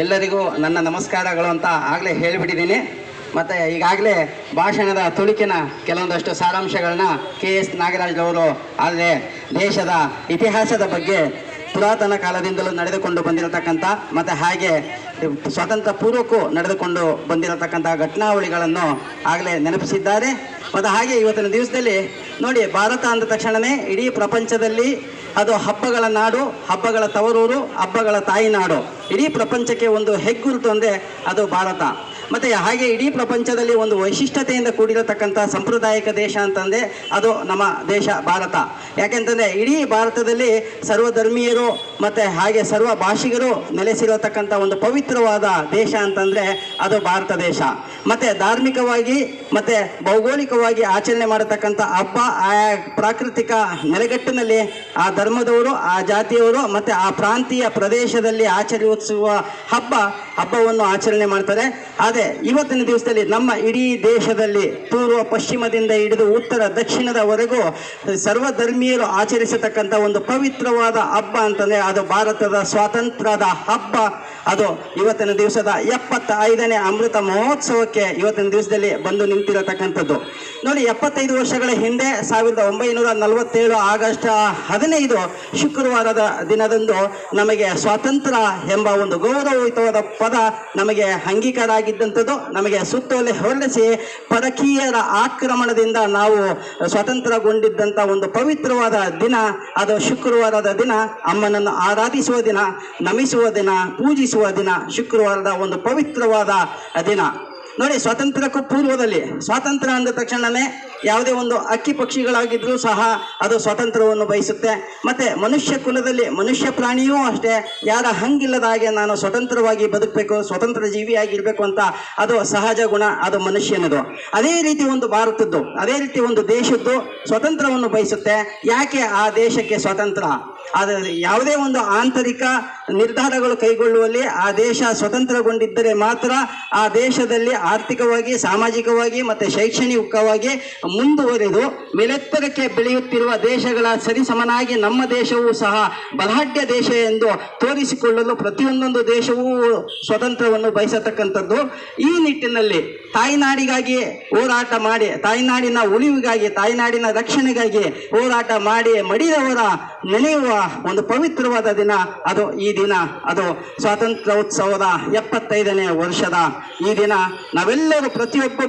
ಎಲ್ಲರಿಗೂ ನನ್ನ ನಮಸ್ಕಾರಗಳು ಅಂತ ಆಗಲೇ ಹೇಳಿಬಿಟ್ಟಿದ್ದೀನಿ. ಮತ್ತು ಈಗಾಗಲೇ ಭಾಷಣದ ತುಣುಕಿನ ಕೆಲವೊಂದಷ್ಟು ಸಾರಾಂಶಗಳನ್ನ KS ನಾಗರಾಜ್ರವರು ಆದರೆ ದೇಶದ ಇತಿಹಾಸದ ಬಗ್ಗೆ ಪುರಾತನ ಕಾಲದಿಂದಲೂ ನಡೆದುಕೊಂಡು ಬಂದಿರತಕ್ಕಂಥ ಮತ್ತು ಹಾಗೆ ಸ್ವಾತಂತ್ರ್ಯ ಪೂರ್ವಕ್ಕೂ ನಡೆದುಕೊಂಡು ಬಂದಿರತಕ್ಕಂಥ ಘಟನಾವಳಿಗಳನ್ನು ಆಗಲೇ ನೆನಪಿಸಿದ್ದಾರೆ. ಮತ್ತು ಹಾಗೆ ಇವತ್ತಿನ ದಿವಸದಲ್ಲಿ ನೋಡಿ, ಭಾರತ ಅಂದ ತಕ್ಷಣವೇ ಇಡೀ ಪ್ರಪಂಚದಲ್ಲಿ ಅದು ಹಬ್ಬಗಳ ನಾಡು, ಹಬ್ಬಗಳ ತವರೂರು, ಹಬ್ಬಗಳ ತಾಯಿನಾಡು. ಇಡೀ ಪ್ರಪಂಚಕ್ಕೆ ಒಂದು ಹೆಗ್ಗುರುತು ಅಂದರೆ ಅದು ಭಾರತ. ಮತ್ತು ಹಾಗೆ ಇಡೀ ಪ್ರಪಂಚದಲ್ಲಿ ಒಂದು ವೈಶಿಷ್ಟ್ಯತೆಯಿಂದ ಕೂಡಿರತಕ್ಕಂಥ ಸಾಂಪ್ರದಾಯಿಕ ದೇಶ ಅಂತಂದರೆ ಅದು ನಮ್ಮ ದೇಶ ಭಾರತ. ಯಾಕೆಂತಂದರೆ ಇಡೀ ಭಾರತದಲ್ಲಿ ಸರ್ವಧರ್ಮೀಯರು ಮತ್ತು ಹಾಗೆ ಸರ್ವ ಭಾಷಿಗರು ನೆಲೆಸಿರತಕ್ಕಂಥ ಒಂದು ಪವಿತ್ರವಾದ ದೇಶ ಅಂತಂದರೆ ಅದು ಭಾರತ ದೇಶ. ಮತ್ತು ಧಾರ್ಮಿಕವಾಗಿ ಮತ್ತು ಭೌಗೋಳಿಕವಾಗಿ ಆಚರಣೆ ಮಾಡತಕ್ಕಂಥ ಹಬ್ಬ ಆಯಾ ಪ್ರಾಕೃತಿಕ ನೆಲೆಗಟ್ಟಿನಲ್ಲಿ ಆ ಧರ್ಮದವರು, ಆ ಜಾತಿಯವರು ಮತ್ತು ಆ ಪ್ರಾಂತೀಯ ಪ್ರದೇಶದಲ್ಲಿ ಆಚರಿಸುವ ಹಬ್ಬವನ್ನು ಆಚರಣೆ ಮಾಡ್ತಾರೆ. ಆದರೆ ಇವತ್ತಿನ ದಿವಸದಲ್ಲಿ ನಮ್ಮ ಇಡೀ ದೇಶದಲ್ಲಿ ಪೂರ್ವ ಪಶ್ಚಿಮದಿಂದ ಹಿಡಿದು ಉತ್ತರ ದಕ್ಷಿಣದವರೆಗೂ ಸರ್ವಧರ್ಮೀಯರು ಆಚರಿಸತಕ್ಕಂಥ ಒಂದು ಪವಿತ್ರವಾದ ಹಬ್ಬ ಅಂತಂದರೆ ಅದು ಭಾರತದ ಸ್ವಾತಂತ್ರ್ಯದ ಹಬ್ಬ. ಅದು ಇವತ್ತಿನ ದಿವಸದ 75ನೇ ಅಮೃತ ಮಹೋತ್ಸವಕ್ಕೆ ಇವತ್ತಿನ ದಿವಸದಲ್ಲಿ ಬಂದು ನಿಂತಿರತಕ್ಕಂಥದ್ದು. ನೋಡಿ, 75 ವರ್ಷಗಳ ಹಿಂದೆ 1947 ಆಗಸ್ಟ್ 15 ಶುಕ್ರವಾರದ ದಿನದಂದು ನಮಗೆ ಸ್ವಾತಂತ್ರ್ಯ ಎಂಬ ಒಂದು ಗೌರವಯುತವಾದ ಪದ ನಮಗೆ ಅಂಗೀಕಾರ ಆಗಿದ್ದಂಥದ್ದು. ನಮಗೆ ಸುತ್ತೋಲೆ ಹೊರಡಿಸಿ ಪರಕೀಯರ ಆಕ್ರಮಣದಿಂದ ನಾವು ಸ್ವಾತಂತ್ರ್ಯಗೊಂಡಿದ್ದಂಥ ಒಂದು ಪವಿತ್ರವಾದ ದಿನ ಅದು ಶುಕ್ರವಾರದ ದಿನ. ಅಮ್ಮನನ್ನು ಆರಾಧಿಸುವ ದಿನ, ನಮಿಸುವ ದಿನ, ಪೂಜಿಸುವ ದಿನ, ಶುಕ್ರವಾರದ ಒಂದು ಪವಿತ್ರವಾದ ದಿನ. ನೋಡಿ, ಸ್ವಾತಂತ್ರ್ಯಕ್ಕೂ ಪೂರ್ವದಲ್ಲಿ ಸ್ವಾತಂತ್ರ್ಯ ಅಂದ ತಕ್ಷಣವೇ ಯಾವುದೇ ಒಂದು ಹಕ್ಕಿ ಪಕ್ಷಿಗಳಾಗಿದ್ದರೂ ಸಹ ಅದು ಸ್ವಾತಂತ್ರ್ಯವನ್ನು ಬಯಸುತ್ತೆ. ಮತ್ತು ಮನುಷ್ಯ ಕುಲದಲ್ಲಿ ಮನುಷ್ಯ ಪ್ರಾಣಿಯೂ ಅಷ್ಟೇ, ಯಾರ ಹಂಗಿಲ್ಲದ ಹಾಗೆ ನಾನು ಸ್ವತಂತ್ರವಾಗಿ ಬದುಕಬೇಕು, ಸ್ವತಂತ್ರ ಜೀವಿಯಾಗಿರಬೇಕು ಅಂತ ಅದು ಸಹಜ ಗುಣ, ಅದು ಮನುಷ್ಯನದು. ಅದೇ ರೀತಿ ಒಂದು ಭಾರತದ್ದು, ಅದೇ ರೀತಿ ಒಂದು ದೇಶದ್ದು ಸ್ವತಂತ್ರವನ್ನು ಬಯಸುತ್ತೆ. ಯಾಕೆ ಆ ದೇಶಕ್ಕೆ ಸ್ವಾತಂತ್ರ್ಯ? ಆದರೆ ಯಾವುದೇ ಒಂದು ಆಂತರಿಕ ನಿರ್ಧಾರಗಳು ಕೈಗೊಳ್ಳುವಲ್ಲಿ ಆ ದೇಶ ಸ್ವತಂತ್ರಗೊಂಡಿದ್ದರೆ ಮಾತ್ರ ಆ ದೇಶದಲ್ಲಿ ಆರ್ಥಿಕವಾಗಿ, ಸಾಮಾಜಿಕವಾಗಿ ಮತ್ತು ಶೈಕ್ಷಣಿಕವಾಗಿ ಮುಂದುವರೆದು ಮೇಲೆತ್ತರಕ್ಕೆ ಬೆಳೆಯುತ್ತಿರುವ ದೇಶಗಳ ಸರಿಸಮನಾಗಿ ನಮ್ಮ ದೇಶವೂ ಸಹ ಬಲಾಢ್ಯ ದೇಶ ಎಂದು ತೋರಿಸಿಕೊಳ್ಳಲು ಪ್ರತಿಯೊಂದೊಂದು ದೇಶವೂ ಸ್ವತಂತ್ರವನ್ನು ಬಯಸತಕ್ಕಂಥದ್ದು. ಈ ನಿಟ್ಟಿನಲ್ಲಿ ತಾಯ್ನಾಡಿಗಾಗಿ ಹೋರಾಟ ಮಾಡಿ, ತಾಯ್ನಾಡಿನ ಉಳಿವಿಗಾಗಿ, ತಾಯ್ನಾಡಿನ ರಕ್ಷಣೆಗಾಗಿ ಹೋರಾಟ ಮಾಡಿ ಮಡಿದವರ ನೆನೆಯುವ ಒಂದು ಪವಿತ್ರವಾದ ದಿನ ಅದು ಈ ದಿನ. ಅದು ಸ್ವಾತಂತ್ರ್ಯೋತ್ಸವದ 75ನೇ ವರ್ಷದ ಈ ದಿನ ನಾವೆಲ್ಲರೂ ಪ್ರತಿಯೊಬ್ಬರು